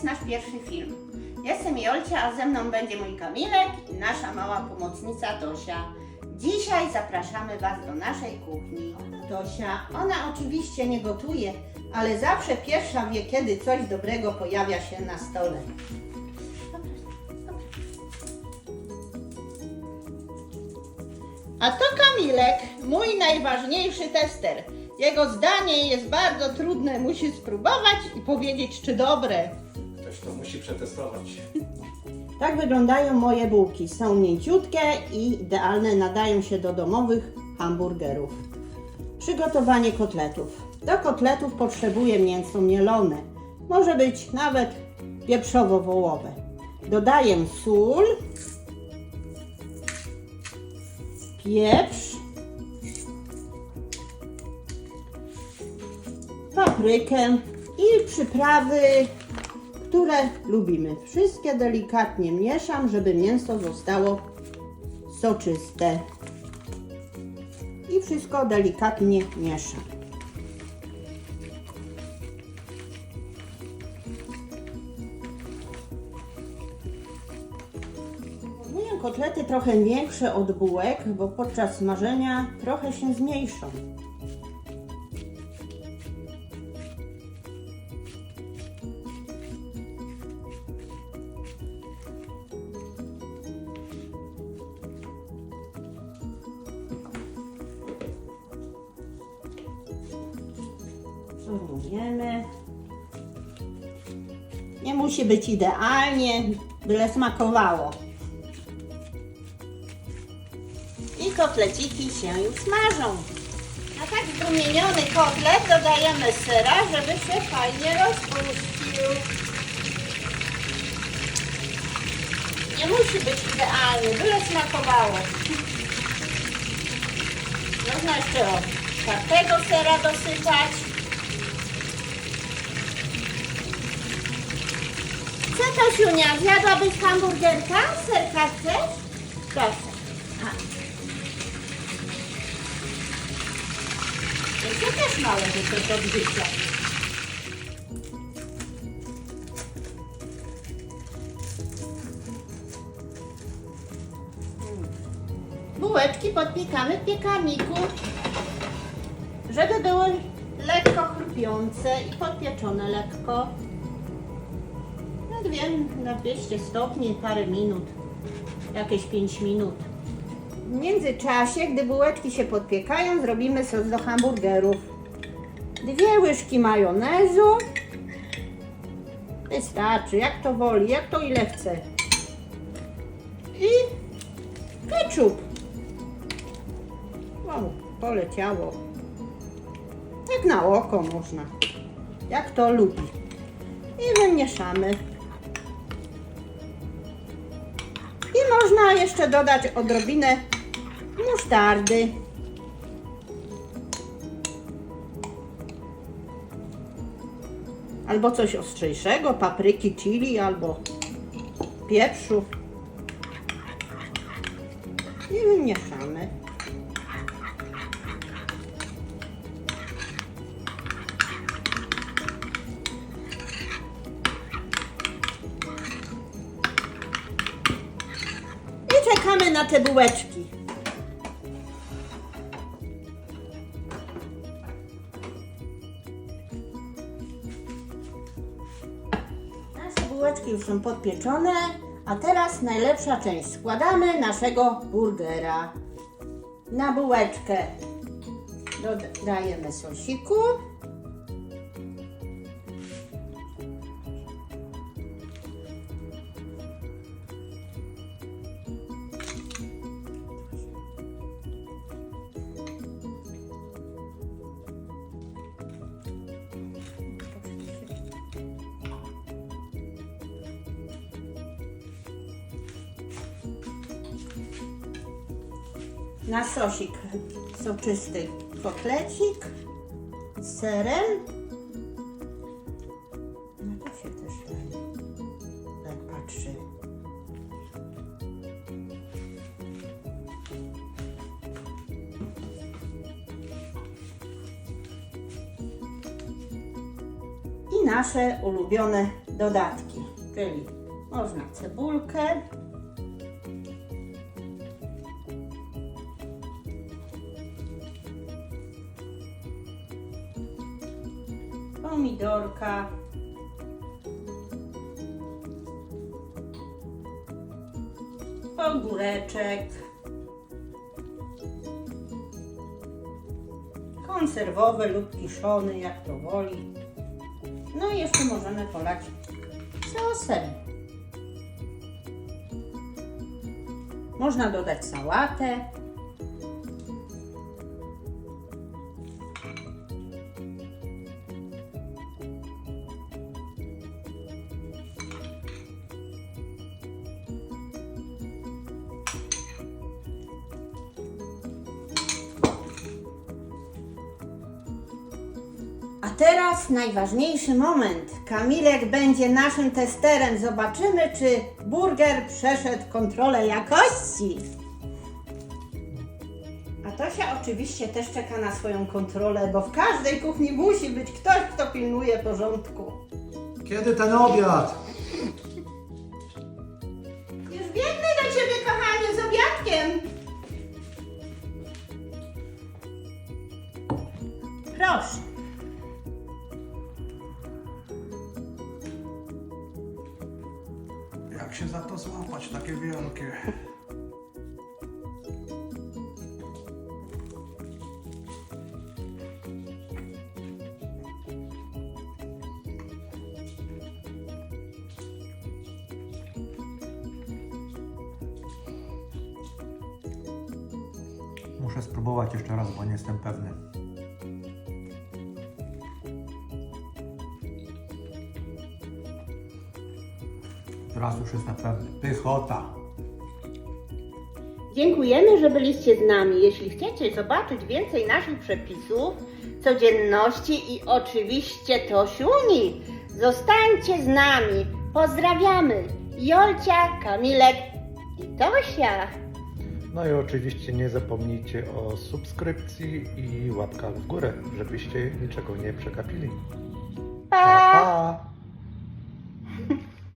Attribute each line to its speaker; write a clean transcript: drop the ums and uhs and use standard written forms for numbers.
Speaker 1: nasz pierwszy film. Jestem Jolcia, a ze mną będzie mój Kamilek i nasza mała pomocnica Tosia. Dzisiaj zapraszamy Was do naszej kuchni. Tosia, ona oczywiście nie gotuje, ale zawsze pierwsza wie, kiedy coś dobrego pojawia się na stole. A to Kamilek, mój najważniejszy tester. Jego zdanie jest bardzo trudne, musi spróbować i powiedzieć, czy dobre.
Speaker 2: Ktoś to musi przetestować.
Speaker 1: Tak wyglądają moje bułki. Są mięciutkie i idealne, nadają się do domowych hamburgerów. Przygotowanie kotletów. Do kotletów potrzebuję mięso mielone. Może być nawet wieprzowo-wołowe. Dodaję sól, pieprz, paprykę i przyprawy, które lubimy. Wszystkie delikatnie mieszam, żeby mięso zostało soczyste. I wszystko delikatnie mieszam. Formuję kotlety trochę większe od bułek, bo podczas smażenia trochę się zmniejszą. Formujemy. Nie musi być idealnie, byle smakowało. I kotleciki się już smażą. Na tak zdumieniony kotlet dodajemy sera, żeby się fajnie rozpuścił. Nie musi być idealnie, byle smakowało. Można jeszcze tartego sera dosypać. Co to, Siunia? Zjadłabyś hamburgerka? Serka chcesz? Proszę. A. To też małe rzeczy do życia. Bułeczki podpiekamy w piekarniku, żeby były lekko chrupiące i podpieczone lekko. Na 200 stopni parę minut, jakieś 5 minut. W międzyczasie, gdy bułeczki się podpiekają, zrobimy sos do hamburgerów. 2 łyżki majonezu. Wystarczy, jak to woli, jak to ile chce. I ketchup. O, poleciało. Tak na oko można, jak to lubi. I wymieszamy. I można jeszcze dodać odrobinę musztardy. Albo coś ostrzejszego, papryki, chili, albo pieprzu. I wymieszamy. Czekamy na te bułeczki. Nasze bułeczki już są podpieczone, a teraz najlepsza część. Składamy naszego burgera. Na bułeczkę dodajemy sosiku. Na sosik soczysty kotlecik z serem. No to się też tak patrzy. I nasze ulubione dodatki, czyli można cebulkę, pomidorka, ogóreczek, konserwowy lub kiszony, jak to woli. No i jeszcze możemy polać sosem. Można dodać sałatę. A teraz najważniejszy moment. Kamilek będzie naszym testerem. Zobaczymy, czy burger przeszedł kontrolę jakości. A Tosia oczywiście też czeka na swoją kontrolę, bo w każdej kuchni musi być ktoś, kto pilnuje porządku.
Speaker 3: Kiedy ten obiad?
Speaker 1: Już biegnę do ciebie, kochanie, z obiadkiem. Proszę.
Speaker 3: Jak się za to złapać, takie wielkie? Muszę spróbować jeszcze raz, bo nie jestem pewny. Teraz już jest na pewno pychota.
Speaker 1: Dziękujemy, że byliście z nami. Jeśli chcecie zobaczyć więcej naszych przepisów, codzienności i oczywiście Tosiuni, zostańcie z nami. Pozdrawiamy. Jolcia, Kamilek i Tosia.
Speaker 3: No i oczywiście nie zapomnijcie o subskrypcji i łapkach w górę, żebyście niczego nie przegapili.
Speaker 1: Pa!
Speaker 3: Pa, pa!